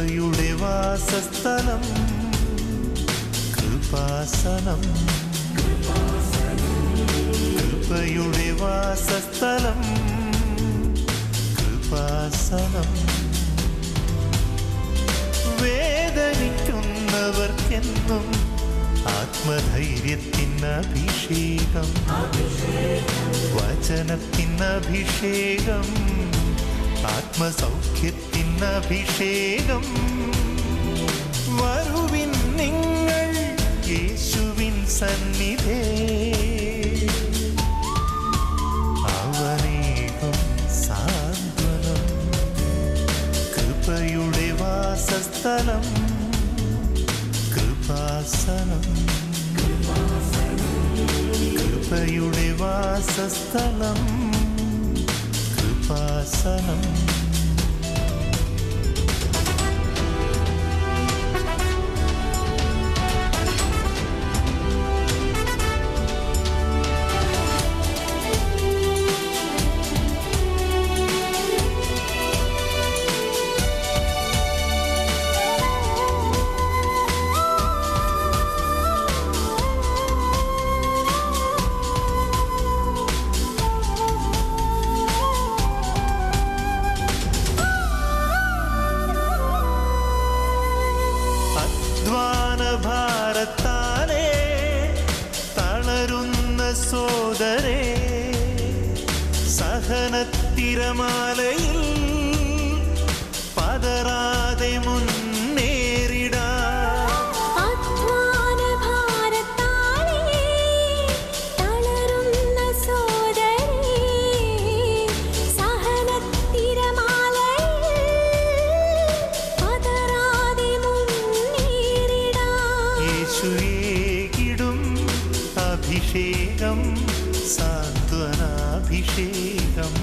കൃപയുടെ വാസസ്ഥലം കൃപാസനം, കൃപയുടെ വാസസ്ഥലം കൃപാസനം. വേദനിക്കുന്നവർക്കെന്നും ആത്മധൈര്യത്തിനഭിഷേകം, വചനത്തിനഭിഷേകം, ആത്മസൗഖ്യത്തിനഭിഷേകം. വരുവിൻ നിങ്ങൾ യേശുവിൻ സന്നിധേ, അവനേകും സാന്ത്വനം. കൃപയുടെ വാസസ്ഥലം കൃപാസനം, കൃപയുടെ വാസസ്ഥലം കൃപാസനം. ഭാരത്താലേ തളരുന്ന സോദരേ, സഹനത്തിരമാലയിൽ പതറാതെ മുന്നേറിടാ. അഭിഷേകം സാന്ത്വനാഭിഷേകം,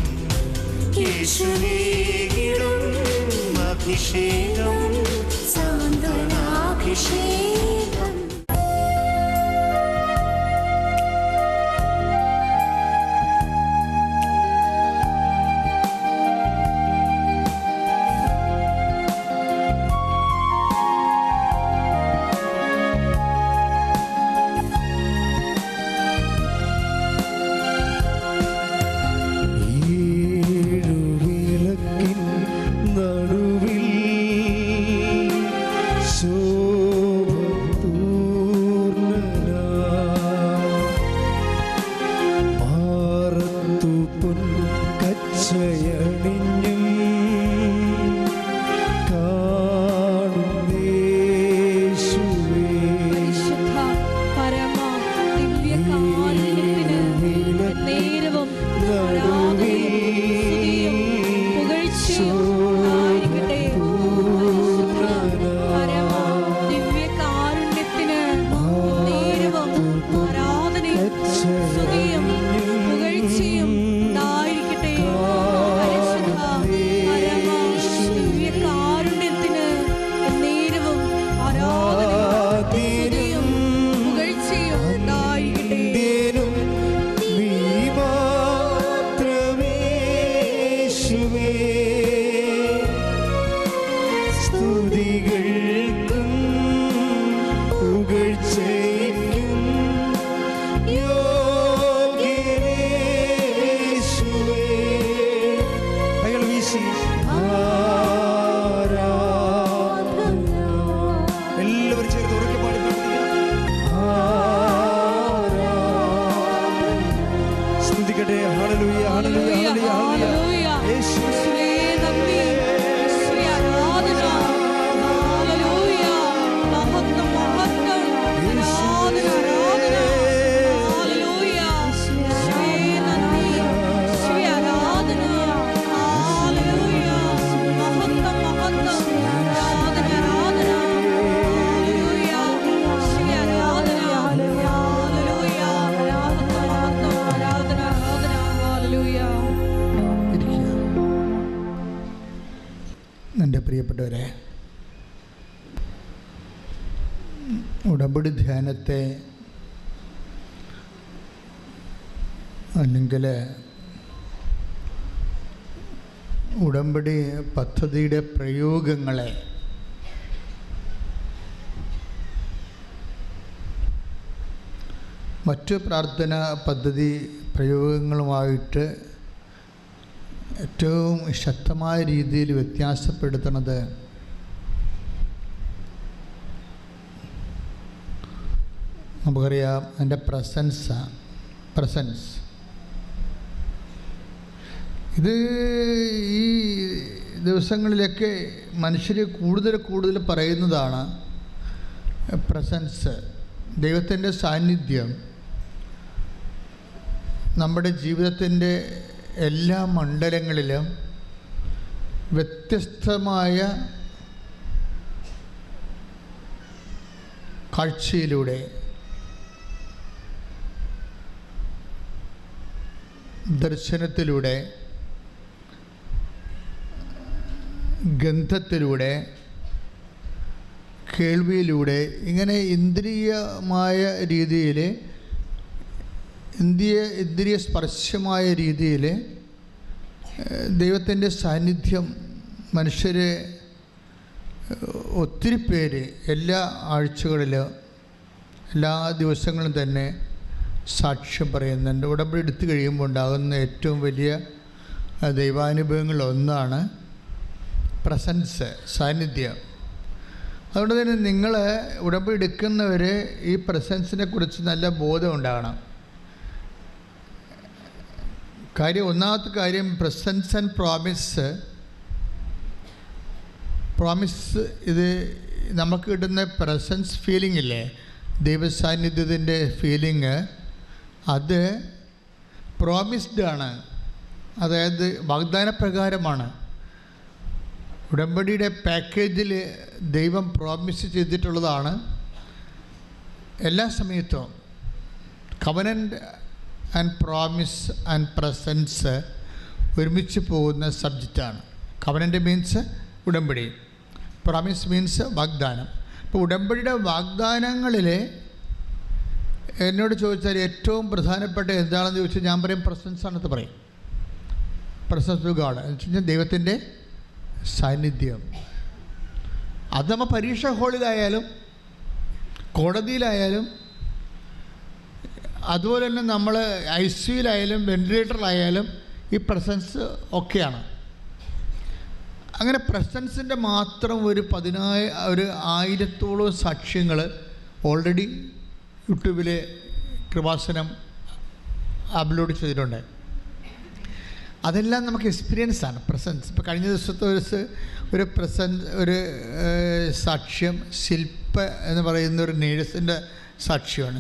യേശുവേകിടും അഭിഷേകം സാന്ത്വനാഭിഷേകം. എൻ്റെ പ്രിയപ്പെട്ടവരെ, ഉടമ്പടി ധ്യാനത്തെ അല്ലെങ്കിൽ ഉടമ്പടി പദ്ധതിയുടെ പ്രയോഗങ്ങളെ മറ്റു പ്രാർത്ഥന പദ്ധതി പ്രയോഗങ്ങളുമായിട്ട് ഏറ്റവും ശക്തമായ രീതിയിൽ വ്യത്യാസപ്പെടുത്തുന്നത് നമുക്കറിയാം അതിൻ്റെ പ്രസൻസ്. ഇത് ഈ ദിവസങ്ങളിലൊക്കെ മനുഷ്യർ കൂടുതൽ പറയുന്നതാണ് പ്രസൻസ്. ദൈവത്തിൻ്റെ സാന്നിധ്യം നമ്മുടെ ജീവിതത്തിൻ്റെ എല്ലാ മണ്ഡലങ്ങളിലും വ്യത്യസ്തമായ കാഴ്ചയിലൂടെ, ദർശനത്തിലൂടെ, ഗന്ധത്തിലൂടെ, കേൾവിയിലൂടെ, ഇങ്ങനെ ഇന്ദ്രിയമായ രീതിയിൽ, ഇന്ദ്രിയ സ്പർശമായ രീതിയിൽ ദൈവത്തിൻ്റെ സാന്നിധ്യം മനുഷ്യരെ ഒത്തിരി പേര് എല്ലാ ആഴ്ചകളിലും എല്ലാ ദിവസങ്ങളും തന്നെ സാക്ഷ്യം പറയുന്നുണ്ട്. ഉടമ്പടി എടുത്തു കഴിയുമ്പോൾ ഉണ്ടാകുന്ന ഏറ്റവും വലിയ ദൈവാനുഭവങ്ങളൊന്നാണ് പ്രസൻസ്, സാന്നിധ്യം. അതുകൊണ്ട് തന്നെ നിങ്ങൾ ഉടമ്പടി എടുക്കുന്നവർ ഈ പ്രസൻസിനെ കുറിച്ച് നല്ല ബോധം ഉണ്ടാകണം. ഒന്നാമത്തെ കാര്യം പ്രസൻസ് ആൻഡ് പ്രോമിസ്. ഇത് നമുക്ക് കിട്ടുന്ന പ്രസൻസ് ഫീലിംഗ് ഇല്ലേ, ദൈവസാന്നിധ്യത്തിൻ്റെ ഫീലിംഗ്, അത് പ്രോമിസ്ഡ് ആണ്. അതായത് വാഗ്ദാനപ്രകാരമാണ്. ഉടമ്പടിയുടെ പാക്കേജിൽ ദൈവം പ്രോമിസ് ചെയ്തിട്ടുള്ളതാണ്. എല്ലാ സമയത്തും covenant and promise and presence ഒരുമിച്ച് പോകുന്ന സബ്ജക്റ്റാണ്. കവനൻ്റ് മീൻസ് ഉടമ്പടി, പ്രോമിസ് മീൻസ് വാഗ്ദാനം. അപ്പോൾ ഉടമ്പടിയുടെ വാഗ്ദാനങ്ങളിൽ എന്നോട് ചോദിച്ചാൽ ഏറ്റവും പ്രധാനപ്പെട്ട എന്താണെന്ന് ചോദിച്ചാൽ ഞാൻ പറയും പ്രസൻസ് ആണെന്ന് പറയും. പ്രസൻസ് ഓഫ് ഗോഡ് എന്ന് വെച്ച് കഴിഞ്ഞാൽ ദൈവത്തിൻ്റെ സാന്നിധ്യം. അത് നമ്മൾ പരീക്ഷ ഹാളിലായാലും കോടതിയിലായാലും അതുപോലെ തന്നെ നമ്മൾ ICUയിലായാലും വെന്റിലേറ്ററിലായാലും ഈ പ്രസൻസ് ഒക്കെയാണ്. അങ്ങനെ പ്രസൻസിൻ്റെ മാത്രം ഒരു 1000-ഓളം സാക്ഷ്യങ്ങൾ ഓൾറെഡി യൂട്യൂബിൽ കൃപാസനം അപ്ലോഡ് ചെയ്തിട്ടുണ്ട്. അതെല്ലാം നമുക്ക് എക്സ്പീരിയൻസാണ് പ്രസൻസ്. ഇപ്പോൾ കഴിഞ്ഞ ദിവസത്തെ ഒരു സാക്ഷ്യം ശില്പ എന്ന് പറയുന്ന ഒരു നേഴ്സിൻ്റെ സാക്ഷ്യമാണ്.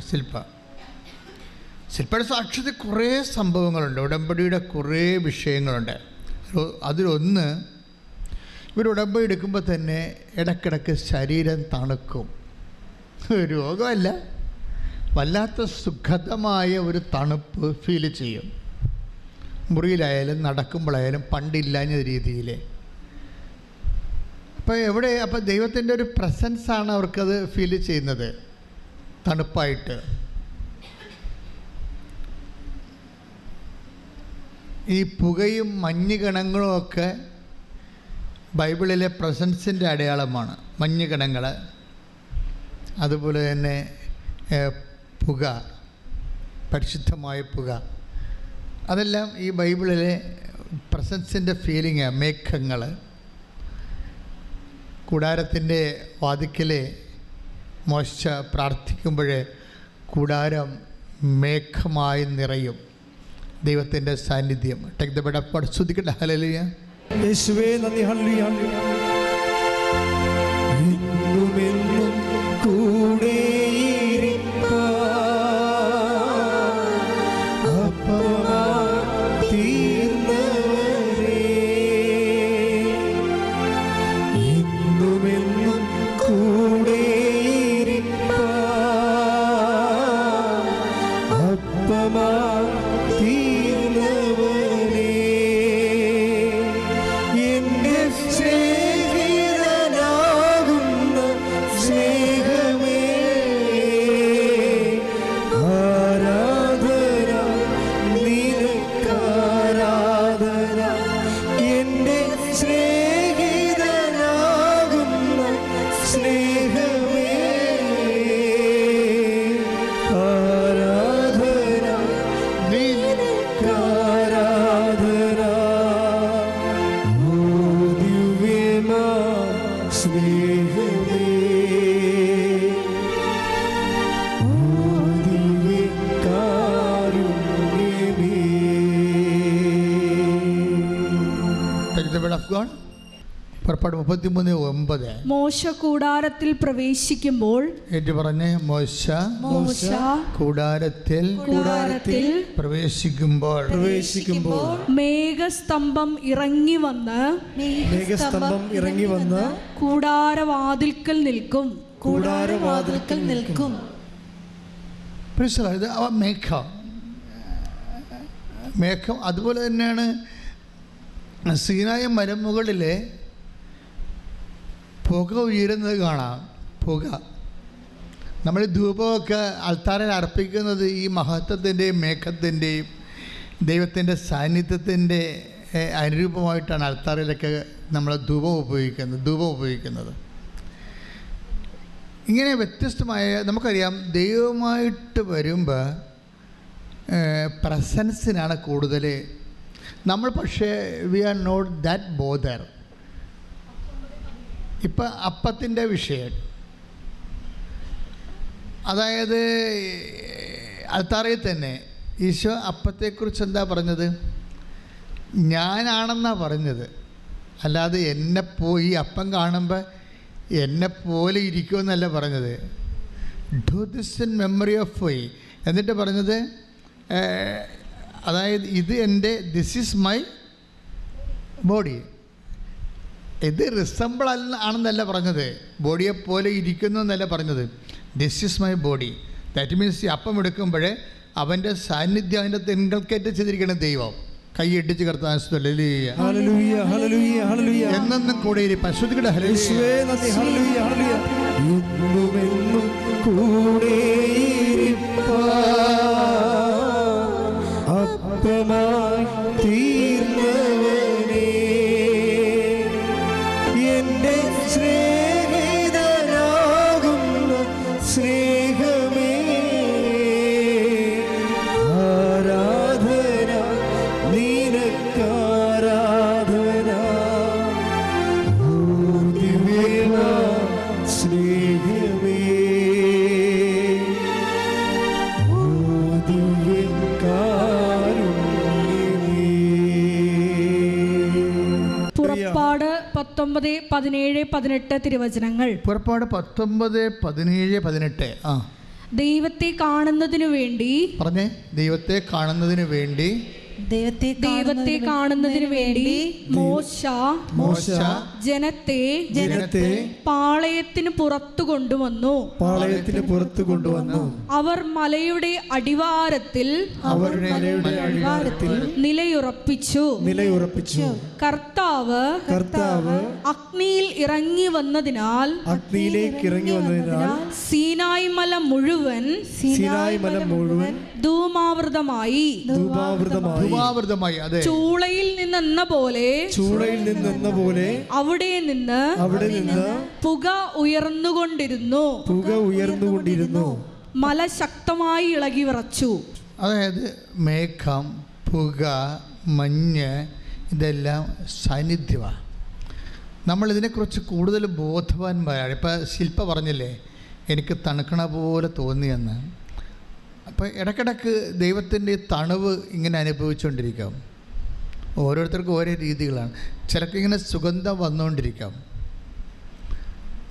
ശില്പയുടെ സാക്ഷ്യത്തിൽ കുറേ സംഭവങ്ങളുണ്ട്, ഉടമ്പടിയുടെ കുറേ വിഷയങ്ങളുണ്ട്. അതിലൊന്ന്, ഇവർ ഉടമ്പടി എടുക്കുമ്പോൾ തന്നെ ഇടയ്ക്കിടയ്ക്ക് ശരീരം തണുക്കും. രോഗമല്ല, വല്ലാത്ത സുഖതമായ ഒരു തണുപ്പ് ഫീൽ ചെയ്യും. മുറിയിലായാലും നടക്കുമ്പോഴായാലും പണ്ടില്ലാഞ്ഞ രീതിയിൽ. അപ്പോൾ ദൈവത്തിൻ്റെ ഒരു പ്രസൻസാണ് അവർക്കത് ഫീൽ ചെയ്യുന്നത്, തണുപ്പായിട്ട്. ഈ പുകയും മഞ്ഞുകണങ്ങളും ഒക്കെ ബൈബിളിലെ പ്രസൻസിൻ്റെ അടയാളമാണ്. മഞ്ഞുകണങ്ങൾ, അതുപോലെ തന്നെ പുക, പരിശുദ്ധമായ പുക, അതെല്ലാം ഈ ബൈബിളിലെ പ്രസൻസിൻ്റെ ഫീലിംഗ്. മേഘങ്ങൾ, കൂടാരത്തിൻ്റെ വാതിക്കലെ മോശ പ്രാർത്ഥിക്കുമ്പോൾ കൂടാരം മേഘമായി നിറയും. ദൈവത്തിൻ്റെ സാന്നിധ്യം. ടേക്ക് ദ ബെഡ് അപ്പ്, സ്തുതിക്കട്ടെ. ഹല്ലേലൂയ. യേശുവേ നന്ദി. ഹല്ലേലൂയ. എന്നുമെന്നും കൂടെയിരിപ്പാൻ അപ്പമായി തീർന്നവരേ, എന്നുമെന്നും കൂടെയിരിപ്പാൻ അപ്പമായി തീർന്നവരേ, എന്റെ Take the word of God. പുറപ്പാട് 33:9. മോശ കൂടാരത്തിൽ പ്രവേശിക്കുമ്പോൾ ഏറ്റു പറഞ്ഞേ, മോശ കൂടാരത്തിൽ പ്രവേശിക്കുമ്പോൾ മേഘസ്തംഭം ഇറങ്ങി വന്ന് കൂടാരവാതിൽക്കൽ നിൽക്കും. ഇത് മേഘം അതുപോലെ തന്നെയാണ് സീനായി മലമുകളിലെ പുക ഉയരുന്നത് കാണാം. പുക നമ്മൾ ധൂപമൊക്കെ അൾത്താരയിൽ അർപ്പിക്കുന്നത് ഈ മഹത്വത്തിൻ്റെയും മേഘത്തിൻ്റെയും ദൈവത്തിൻ്റെ സാന്നിധ്യത്തിൻ്റെ അനുരൂപമായിട്ടാണ് അൾത്താരയിലൊക്കെ നമ്മൾ ധൂപം ഉപയോഗിക്കുന്നത്. ഇങ്ങനെ വ്യത്യസ്തമായ നമുക്കറിയാം, ദൈവമായിട്ട് വരുമ്പോൾ പ്രസൻസിനാണ് കൂടുതൽ. നമ്മൾ പക്ഷേ we are not that bother. ഇപ്പം അപ്പത്തിൻ്റെ വിഷയം, അതായത് അൾത്താറയിൽ തന്നെ ഈശോ അപ്പത്തെക്കുറിച്ച് എന്താ പറഞ്ഞത്? ഞാനാണെന്നാണ് പറഞ്ഞത്. അല്ലാതെ ഈ അപ്പം കാണുമ്പോൾ എന്നെപ്പോലെ ഇരിക്കുമെന്നല്ല പറഞ്ഞത്. Do this in memory of my. എന്നിട്ട് പറഞ്ഞത്, അതായത് ഇത് ദിസ് ഈസ് മൈ ബോഡി. ഇത് റിസംബിൾ ആണെന്നല്ല പറഞ്ഞത്, ബോഡിയെപ്പോലെ ഇരിക്കുന്നു എന്നല്ല പറഞ്ഞത്. This is my body. That means ഈ അപ്പം എടുക്കുമ്പോൾ അവൻ്റെ സാന്നിധ്യം അതിൻ്റെ തെങ്കൾക്കേറ്റ് ചെയ്തിരിക്കണം ദൈവം. കൈയടിച്ച് കർത്താൻ എന്നും കൂടെ പുറപ്പാട് 19:17-18 തിരുവചനങ്ങൾ. പുറപ്പാട് 19:17-18. ദൈവത്തെ കാണുന്നതിനു വേണ്ടി പറഞ്ഞേ, ദൈവത്തെ കാണുന്നതിന് വേണ്ടി മോശ ജനത്തെ പാളയത്തിന് പുറത്തു കൊണ്ടുവന്നു. അവർ മലയുടെ അടിവാരത്തിൽ നിലയുറപ്പിച്ചു. കർത്താവ് അഗ്നിയിൽ ഇറങ്ങി വന്നതിനാൽ സീനായി മല മുഴുവൻ ധൂമാവൃതമായി. ചൂളയിൽ നിന്നെന്ന പോലെ അവിടെ നിന്ന് പുക ഉയർന്നുകൊണ്ടിരുന്നു. മല ശക്തമായി ഇളകി വിറച്ചു. അതായത് മേഘം, പുക, മഞ്ഞ് ഇതെല്ലാം സാന്നിധ്യമാണ്. നമ്മളിതിനെക്കുറിച്ച് കൂടുതൽ ബോധവാന്മാരാണ്. ഇപ്പം ശില്പ പറഞ്ഞില്ലേ, എനിക്ക് തണുക്കണ പോലെ തോന്നിയെന്ന്. അപ്പോൾ ഇടയ്ക്കിടയ്ക്ക് ദൈവത്തിൻ്റെ തണുവ് ഇങ്ങനെ അനുഭവിച്ചുകൊണ്ടിരിക്കാം. ഓരോരുത്തർക്കും ഓരോ രീതികളാണ്. ചിലർക്ക് ഇങ്ങനെ സുഗന്ധം വന്നുകൊണ്ടിരിക്കാം,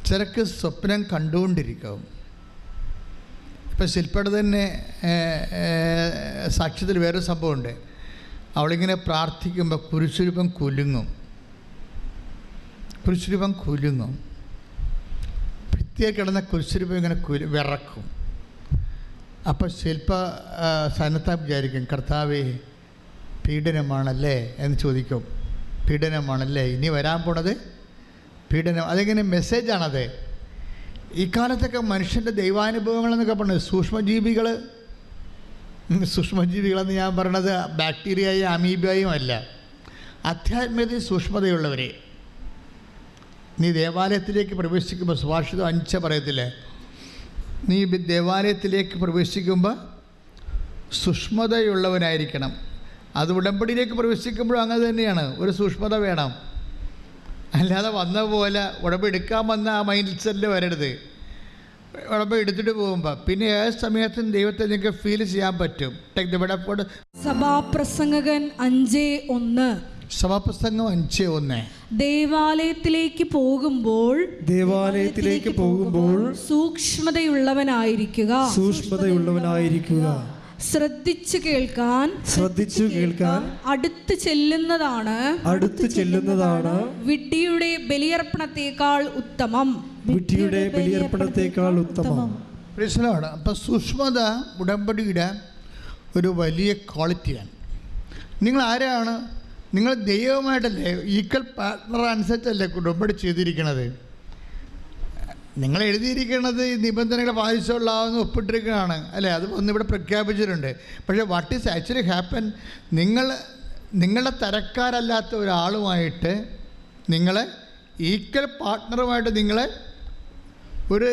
ചിലർക്ക് സ്വപ്നം കണ്ടുകൊണ്ടിരിക്കാം. ഇപ്പം ശില്പയുടെ തന്നെ സാക്ഷ്യത്തിൽ വേറൊരു സംഭവമുണ്ട്. അവളിങ്ങനെ പ്രാർത്ഥിക്കുമ്പോൾ കുരിശുരൂപം കുലുങ്ങും. ഭിത്തിയിൽ കിടന്ന കുരിശുരൂപം ഇങ്ങനെ വിറക്കും. അപ്പോൾ ശില്പ സന്നദ്ധ വിചാരിക്കും, കർത്താവേ പീഡനമാണല്ലേ എന്ന് ചോദിക്കും. പീഡനമാണല്ലേ ഇനി വരാൻ പോണത്? പീഡനം. അതെങ്ങനെ മെസ്സേജാണത്? ഈ കാലത്തൊക്കെ മനുഷ്യൻ്റെ ദൈവാനുഭവങ്ങളെന്നൊക്കെ പറഞ്ഞത് സൂക്ഷ്മജീവികളെന്ന് ഞാൻ പറയണത് ബാക്ടീരിയയും അമീബയും അല്ല, ആധ്യാത്മികതയിൽ സൂക്ഷ്മതയുള്ളവരെ. നീ ദേവാലയത്തിലേക്ക് പ്രവേശിക്കുമ്പോൾ സുഭാഷിതം 5 പറയത്തില്ലേ, നീ ദേവാലയത്തിലേക്ക് പ്രവേശിക്കുമ്പോൾ സൂക്ഷ്മതയുള്ളവനായിരിക്കണം. അത് ഉടമ്പടിയിലേക്ക് പ്രവേശിക്കുമ്പോഴും അങ്ങനെ തന്നെയാണ്, ഒരു സൂക്ഷ്മത വേണം. അല്ലാതെ വന്ന പോലെ ഉടമ്പ് എടുക്കാൻ വന്ന ആ മൈൻഡ് സെറ്റിൽ വരരുത്. ഉടമ്പ് എടുത്തിട്ട് പോകുമ്പോൾ പിന്നെ ഏത് സമയത്തും ദൈവത്തെ നിങ്ങൾക്ക് ഫീൽ ചെയ്യാൻ പറ്റും. Take the word of God. സഭാപ്രസംഗകൻ 5:1. സഭാപ്രസംഗം 5:1. ദേവാലയത്തിലേക്ക് പോകുമ്പോൾ സൂക്ഷ്മതയുള്ളവനായിരിക്കുക. ശ്രദ്ധിച്ചു കേൾക്കാൻ അടുത്ത് ചെല്ലുന്നതാണ് വിഡ്ഢിയുടെ ബലിയർപ്പണത്തേക്കാൾ ഉത്തമം. പ്രശ്നമാണ്. അപ്പം സൂക്ഷ്മത ഉടമ്പടിയുടെ ഒരു വലിയ ക്വാളിറ്റിയാണ്. നിങ്ങൾ ആരാണ്? നിങ്ങൾ ദൈവമായിട്ടല്ലേ, ഈക്വൽ പാർട്ട്ണർ അനുസരിച്ചല്ലേ ഉടമ്പടി ചെയ്തിരിക്കണത്. നിങ്ങൾ എഴുതിയിരിക്കുന്നത് ഈ നിബന്ധനകൾ പാലിച്ചുകൊള്ളാവുന്ന ഒപ്പിട്ടിരിക്കുകയാണ് അല്ലേ, അത് ഒന്നിവിടെ പ്രഖ്യാപിച്ചിട്ടുണ്ട്. പക്ഷേ വാട്ട് ഈസ് ആക്ച്വലി ഹാപ്പൻ, നിങ്ങളുടെ തരക്കാരല്ലാത്ത ഒരാളുമായിട്ട് നിങ്ങൾ ഈക്വൽ പാർട്ട്ണറുമായിട്ട് നിങ്ങൾ ഒരു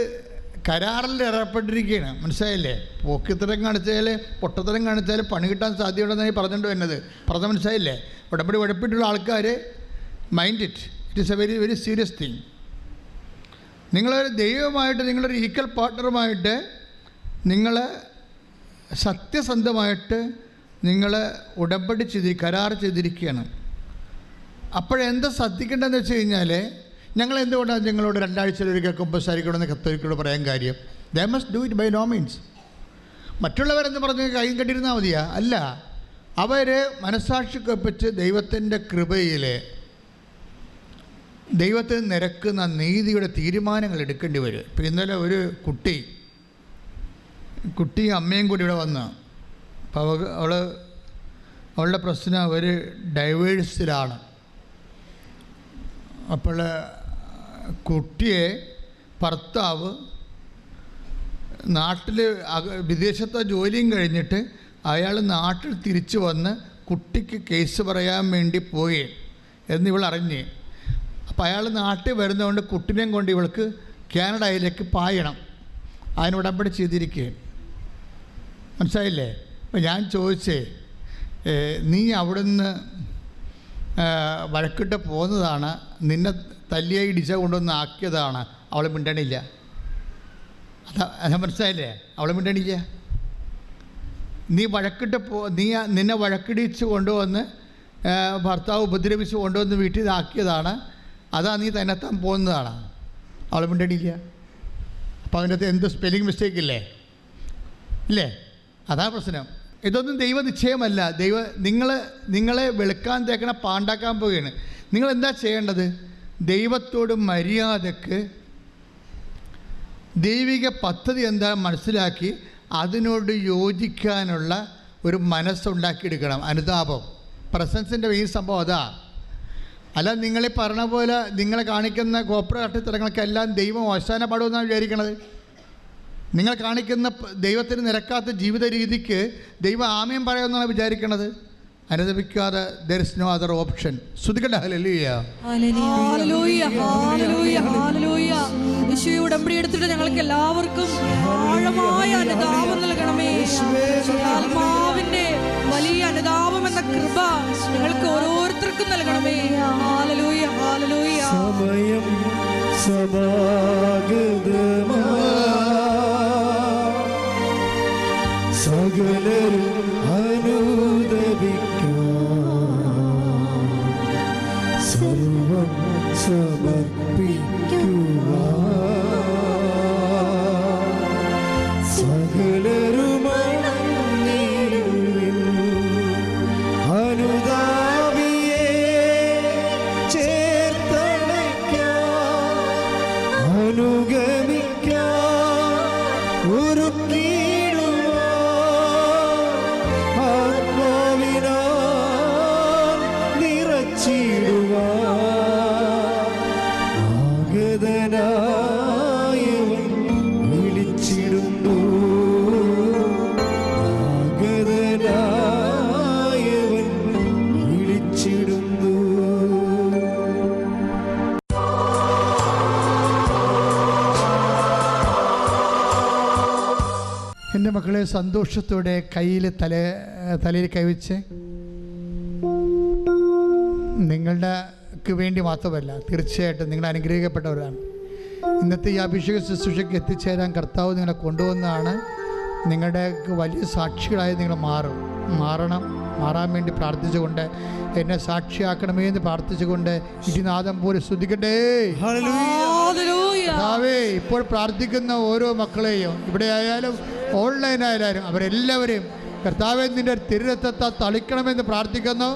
കരാറിൽ ഏർപ്പെട്ടിരിക്കുകയാണ്. മനസ്സിലായില്ലേ? പോക്കിത്തരം കാണിച്ചാൽ, പൊട്ടത്തരം കാണിച്ചാൽ പണി കിട്ടാൻ സാധ്യതയുണ്ടെന്നായി പറഞ്ഞുകൊണ്ട് വരുന്നത്. പറഞ്ഞ മനസ്സിലായില്ലേ? ഉടമ്പടി ഉഴപ്പിട്ടുള്ള ആൾക്കാർ mind it is A very very serious thing. നിങ്ങളൊരു ദൈവമായിട്ട്, നിങ്ങളൊരു ഈക്വൽ പാർട്ട്ണറുമായിട്ട് നിങ്ങൾ സത്യസന്ധമായിട്ട് നിങ്ങൾ ഉടമ്പടി കരാർ ചെയ്തിരിക്കുകയാണ്. അപ്പോഴെന്താ ശ്രദ്ധിക്കേണ്ടതെന്ന് വെച്ച് കഴിഞ്ഞാൽ, ഞങ്ങൾ എന്തുകൊണ്ടാണ് നിങ്ങളോട് 2 ആഴ്ചയിലൊരിക്കൽ കുമ്പസാരിക്കണമെന്ന് കത്തോലിക്കോട് പറയാൻ കാര്യം? They must do it by no means. മറ്റുള്ളവരെന്ന് പറഞ്ഞ് കൈയും കെട്ടിരുന്നാൽ മതിയാ? അല്ല, അവർ മനസ്സാക്ഷിക്കൊപ്പിച്ച് ദൈവത്തിൻ്റെ കൃപയിൽ ദൈവത്തിന് നിരക്കുന്ന നീതിയുടെ തീരുമാനങ്ങൾ എടുക്കേണ്ടി വരും. ഇപ്പം ഇന്നലെ ഒരു കുട്ടിയും അമ്മയും കൂടി ഇവിടെ വന്നു. അപ്പോൾ അവളുടെ പ്രശ്നം ഒരു ഡൈവേഴ്സിലാണ്. അപ്പോൾ കുട്ടിയെ ഭർത്താവ് നാട്ടിൽ വിദേശത്തെ ജോലിയും കഴിഞ്ഞിട്ട് അയാൾ നാട്ടിൽ തിരിച്ചു വന്ന് കുട്ടിക്ക് കേസ് പറയാൻ വേണ്ടി പോയി എന്നിവൾ അറിഞ്ഞ്. അപ്പോൾ അയാൾ നാട്ടിൽ വരുന്നതുകൊണ്ട് കുട്ടിനെയും കൊണ്ട് ഇവൾക്ക് കാനഡയിലേക്ക് പായണം. അതിനുടമ്പടി ചെയ്തിരിക്കുകയാണ്. മനസ്സിലായില്ലേ? അപ്പം ഞാൻ ചോദിച്ചേ, നീ അവിടുന്ന് വഴക്കിട്ട് പോകുന്നതാണ്, നിന്നെ തല്ലിയ ഇടിച്ച കൊണ്ടൊന്ന് ആക്കിയതാണ്. അവൾ മിണ്ടണില്ല. അതാ മനസ്സിലായില്ലേ? അവൾ മിണ്ടണില്ല. നീ നിന്നെ വഴക്കിടിച്ച് കൊണ്ടുവന്ന് ഭർത്താവ് ഉപദ്രവിച്ച് കൊണ്ടുവന്ന് വീട്ടിൽ ഇതാക്കിയതാണ്. അതാ നീ തന്നെത്താൻ പോകുന്നതാണ്. അവൾ മിണ്ടണില്ല. അപ്പോൾ അതിൻ്റെ അകത്ത് എന്ത് സ്പെല്ലിംഗ് മിസ്റ്റേക്ക് ഇല്ലേ? അതാ പ്രശ്നം. ഇതൊന്നും ദൈവനിശ്ചയമല്ല. നിങ്ങളെ വെളുക്കാൻ തേക്കണ പാണ്ടാക്കാൻ പോവുകയാണ്. നിങ്ങളെന്താ ചെയ്യേണ്ടത്? ദൈവത്തോട് മര്യാദക്ക് ദൈവിക പദ്ധതി എന്താ മനസ്സിലാക്കി അതിനോട് യോജിക്കാനുള്ള ഒരു മനസ്സുണ്ടാക്കിയെടുക്കണം. അനുതാപം, പ്രസൻസിൻ്റെ ഈ സംഭവം അതാ. അല്ല, നിങ്ങളീ പറഞ്ഞ പോലെ നിങ്ങളെ കാണിക്കുന്ന ഗോപ്ര കട്ടിത്തരങ്ങൾക്കെല്ലാം ദൈവം അവസാന പാടുമെന്നാണ് വിചാരിക്കണത്. നിങ്ങൾ കാണിക്കുന്ന ദൈവത്തിന് നിരക്കാത്ത ജീവിത രീതിക്ക് ദൈവം ആമയും പറയുമെന്നാണ് വിചാരിക്കണത്. അനുദപിക്കാതെ there is no other option. ശ്രുതിക്കട്ടെ ഹല്ലേലൂയ. യേശുവേ, ഉടമ്പടി എടുത്തിട്ട് ഞങ്ങൾക്ക് എല്ലാവർക്കും ആഴമായ അനുതാപം നൽകണമേ. ആത്മാവിന്റെ വലിയ അനുതാപം എന്ന കൃപ ഞങ്ങൾക്ക് ഓരോരുത്തർക്കും നൽകണമേ. Hallelujah, hallelujah. സമയം സമാഗതമാ സകലരും സർവം സമർപ്പിക്കുക. സകലരുമണങ്ങിടുവിൻ അനുതാപിയെ ചേർത്തണയ്ക്കാൻ അനുഗമിക്കാൻ ഒരുക്കിടുവാൻ ആത്മാവിനാൽ നിറച്ചിടുവാൻ ആഗതനായവൻ വിളിച്ചിടുന്നു. ആഗതനായവൻ വിളിച്ചിടുന്നു. എൻ്റെ മക്കളെ, സന്തോഷത്തോടെ തലയിൽ കൈവച്ച്, നിങ്ങളുടെ വേണ്ടി മാത്രമല്ല, തീർച്ചയായിട്ടും നിങ്ങൾ അനുഗ്രഹിക്കപ്പെട്ടവരാണ്. ഇന്നത്തെ ഈ അഭിഷേക ശുശ്രൂഷയ്ക്ക് എത്തിച്ചേരാൻ കർത്താവ് നിങ്ങളെ കൊണ്ടുവന്നതാണ്. നിങ്ങളുടെ വലിയ സാക്ഷികളായി നിങ്ങൾ മാറണം. മാറാൻ വേണ്ടി പ്രാർത്ഥിച്ചുകൊണ്ട് എന്നെ സാക്ഷിയാക്കണമേ എന്ന് പ്രാർത്ഥിച്ചുകൊണ്ട് ഇതിനാദം പോലെ സ്തുതിക്കട്ടെ. കർത്താവേ, ഇപ്പോൾ പ്രാർത്ഥിക്കുന്ന ഓരോ മക്കളെയും ഇവിടെ ആയാലും ഓൺലൈനായാലും അവരെല്ലാവരെയും കർത്താവേ നിൻ്റെ തിരുരക്തത്താൽ തളിക്കണമെന്ന് പ്രാർത്ഥിക്കുന്നു.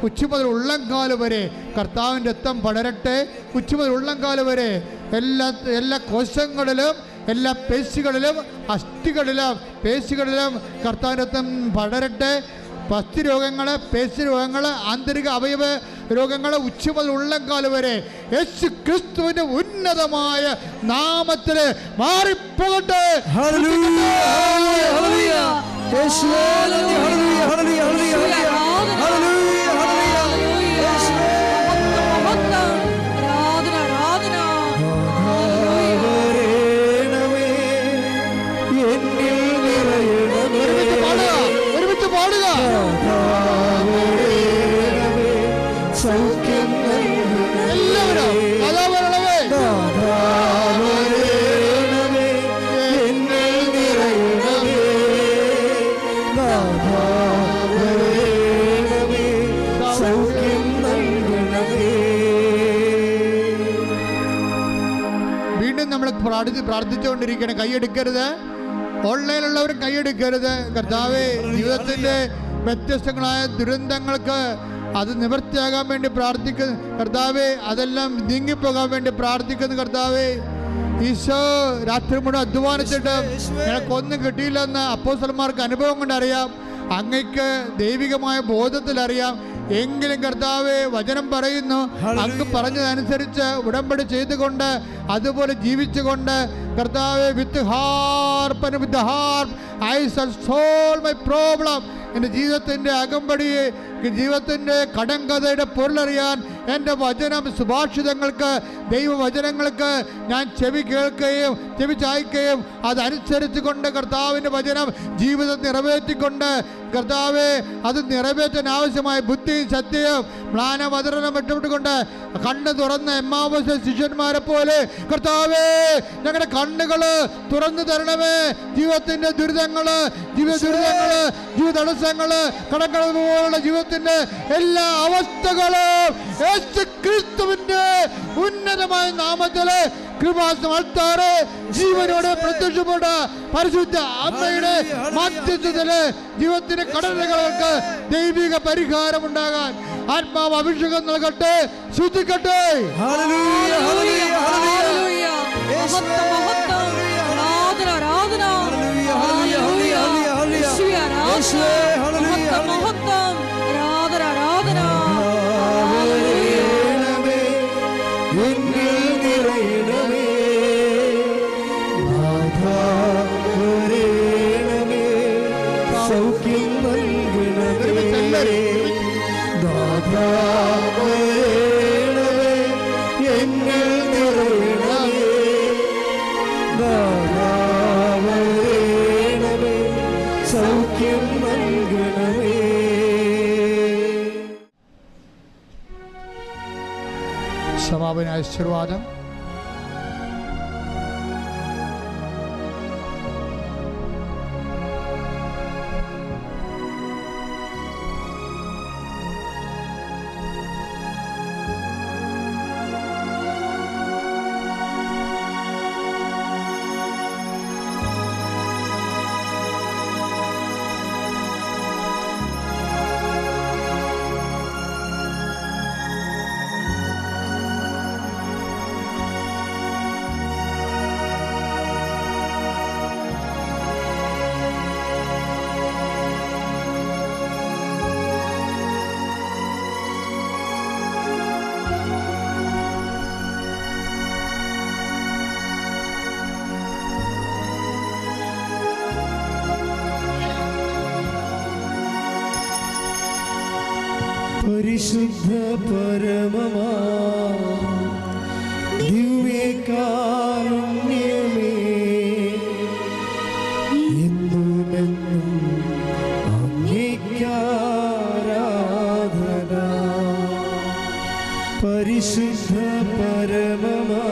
ഉച്ച മുതൽ ഉള്ളംകാല് വരെ കർത്താവിൻ്റെ രക്തം പടരട്ടെ. ഉച്ച മുതൽ ഉള്ളംകാല് വരെ എല്ലാ കോശങ്ങളിലും എല്ലാ പേശികളിലും അസ്ഥികളിലും പേശികളിലും കർത്താവിൻ്റെ രക്തം പടരട്ടെ. പസ്തി രോഗങ്ങൾ, പേശി രോഗങ്ങൾ, ആന്തരിക അവയവ രോഗങ്ങൾ ഉച്ച മുതൽ ഉള്ളംകാല് വരെ യേശു ക്രിസ്തുവിൻ്റെ ഉന്നതമായ നാമത്തിൽ മാറിപ്പോകട്ടെ. ഒരുമിച്ച് പാടുക. എല്ലാവരും അതാവരണമേ. വീണ്ടും നമ്മൾ പ്രാർത്ഥിച്ചുകൊണ്ടിരിക്കണം. കൈയെടുക്കരുത്. ഓൺലൈനിലുള്ളവരും കൈയെടുക്കരുത്. കർത്താവേ, ജീവിതത്തിൻ്റെ വ്യത്യസ്തങ്ങളായ ദുരന്തങ്ങൾക്ക് അത് നിവൃത്തിയാകാൻ വേണ്ടി പ്രാർത്ഥിക്കുന്നു കർത്താവേ. അതെല്ലാം നീങ്ങിപ്പോകാൻ വേണ്ടി പ്രാർത്ഥിക്കുന്നു കർത്താവേ. ഈശോ രാത്രി മുഴുവൻ അധ്വാനിച്ചിട്ട് ഞങ്ങൾക്കൊന്നും കിട്ടിയില്ലെന്ന് അപ്പോസ്തലന്മാർക്ക് അനുഭവം കൊണ്ടറിയാം. അങ്ങയ്ക്ക് ദൈവികമായ ബോധത്തിലറിയാം. എങ്കിലും കർത്താവേ, വചനം പറയുന്നു, അങ്ങ് പറഞ്ഞതനുസരിച്ച് ഉടമ്പടി ചെയ്തുകൊണ്ട് അതുപോലെ ജീവിച്ചുകൊണ്ട് കർത്താവേ, with harp I shall solve my problem. എൻ്റെ ജീവിതത്തിൻ്റെ അകമ്പടിയെ, ജീവിതത്തിൻ്റെ കടങ്കഥയുടെ പൊരുളറിയാൻ എൻ്റെ വചനം സുഭാഷിതങ്ങൾക്ക്, ദൈവവചനങ്ങൾക്ക് ഞാൻ ചെവി കേൾക്കുകയും ചെവി ചായ്ക്കുകയും അതനുസരിച്ച് കൊണ്ട് കർത്താവിൻ്റെ വചനം ജീവിതം നിറവേറ്റിക്കൊണ്ട് കർത്താവെ അത് നിറവേറ്റാൻ ആവശ്യമായ ബുദ്ധിയും സത്യവും മ്ലാനവതരണം വിട്ടുവിട്ടുകൊണ്ട് കണ്ണ് തുറന്ന എമ്മാമൂസ് ശിഷ്യന്മാരെ പോലെ കർത്താവേ, ഞങ്ങളുടെ കണ്ണുകൾ തുറന്നു തരണമേ. ജീവിതത്തിൻ്റെ ദുരിതങ്ങൾ, ജീവിത തടസ്സങ്ങൾ, കടങ്ങൾ പോലുള്ള ജീവിതത്തിൻ്റെ എല്ലാ അവസ്ഥകളും യേശു ക്രിസ്തുവിൻ്റെ ഉന്നതമായ നാമത്തിൽ കൃപാസമർത്താറ് ജീവനോടെ പ്രത്യക്ഷപ്പെട്ട പരിശുദ്ധ അമ്മയുടെ മധ്യസ്ഥതയില് ജീവിതത്തിന്റെ കടലുകൾക്ക് ദൈവിക പരിഹാരം ഉണ്ടാകാൻ ആത്മാവ് അഭിഷേകം നൽകട്ടെ. ശുദ്ധിക്കട്ടെ. സമാപന ആശീർവാദം. പരിശുദ്ധ പരമമാ ദിവ്യകാരുണ്യമേ, എന്നുമെന്നും അങ്ങേക്കാരാധന. പരിശുദ്ധ പരമമാ